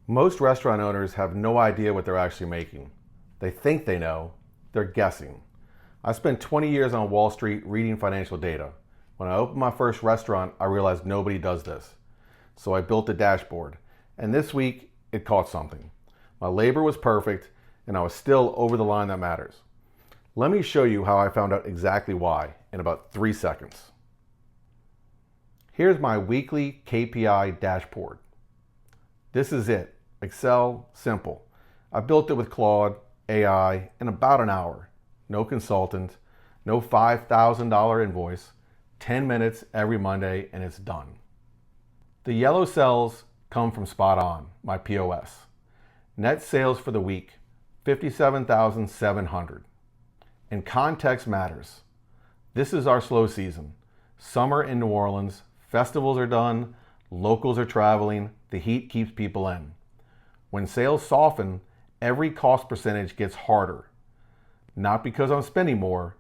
Most restaurant owners have no idea what they're actually making. They think they know, they're guessing. I spent 20 years on Wall Street reading financial data. When I opened my first restaurant, I realized nobody does this. So I built a dashboard, and this week it caught something. My labor was perfect, and I was still over the line that matters. Let me show you how I found out exactly why in about 3 seconds. Here's my weekly KPI dashboard. This is it. Excel, simple. I built it with Claude, AI, in about an hour. No consultant, no $5,000 invoice, 10 minutes every Monday, and it's done. The yellow cells come from SpotOn, my POS. Net sales for the week, 57,700. And context matters. This is our slow season. Summer in New Orleans, festivals are done, locals are traveling, the heat keeps people in. When sales soften, every cost percentage gets harder. Not because I'm spending more,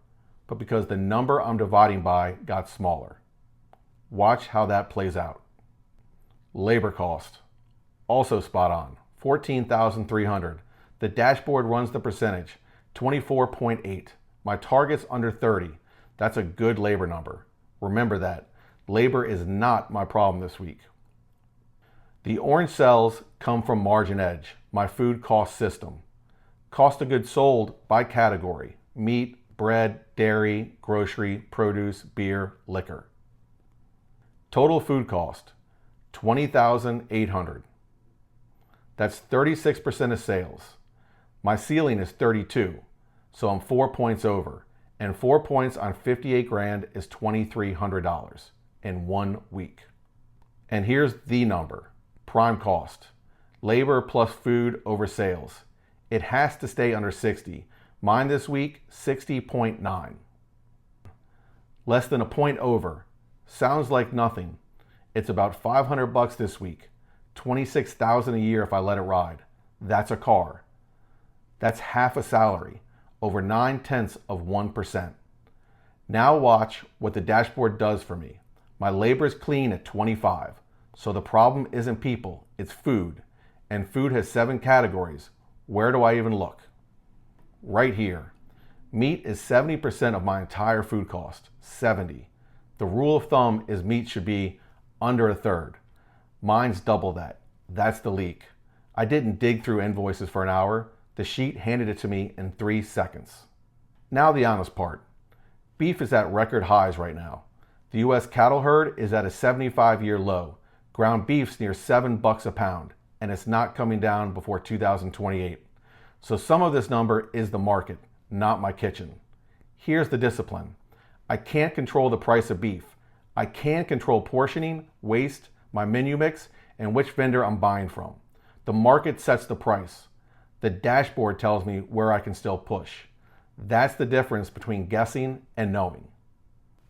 but because the number I'm dividing by got smaller. Watch how that plays out. Labor cost, also SpotOn, 14,300. The dashboard runs the percentage, 24.8. My target's under 30. That's a good labor number. Remember that. Labor is not my problem this week. The orange cells come from MarginEdge, my food cost system. Cost of goods sold by category: meat, bread, dairy, grocery, produce, beer, liquor. Total food cost, 20,800. That's 36% of sales. My ceiling is 32, so I'm 4 points over, and 4 points on 58 grand is $2,300 in 1 week. And here's the number, prime cost, labor plus food over sales. It has to stay under 60. Mine this week, 60.9. Less than a point over. Sounds like nothing. It's about $500 this week, 26,000 a year if I let it ride. That's a car. That's half a salary, over 0.9%. Now watch what the dashboard does for me. My labor is clean at 25, so the problem isn't people, it's food. And food has 7 categories. Where do I even look? Right here. Meat is 70% of my entire food cost, 70. The rule of thumb is meat should be under a third. Mine's double that. That's the leak. I didn't dig through invoices for an hour. The sheet handed it to me in 3 seconds. Now the honest part. Beef is at record highs right now. The U.S. cattle herd is at a 75-year low. Ground beef's near $7 a pound, and it's not coming down before 2028. So some of this number is the market, not my kitchen. Here's the discipline. I can't control the price of beef. I can control portioning, waste, my menu mix, and which vendor I'm buying from. The market sets the price. The dashboard tells me where I can still push. That's the difference between guessing and knowing.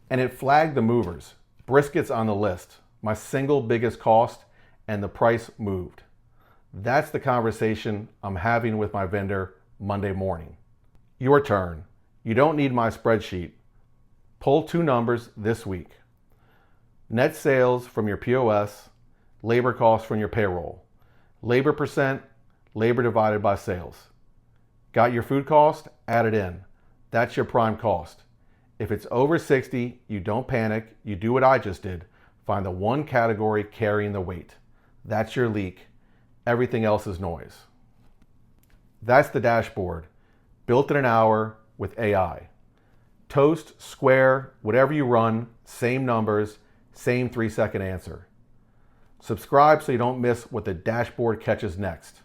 And it flagged the movers. Brisket's on the list, my single biggest cost, and the price moved. That's the conversation I'm having with my vendor Monday morning. Your turn. You don't need my spreadsheet. Pull 2 numbers this week. Net sales from your POS, labor costs from your payroll. Labor percent, labor divided by sales. Got your food cost? Add it in. That's your prime cost. If it's over 60, you don't panic. You do what I just did. Find the one category carrying the weight. That's your leak. Everything else is noise. That's the dashboard. Built in an hour with AI. Toast, square, whatever you run, same numbers, same 3-second answer. Subscribe so you don't miss what the dashboard catches next.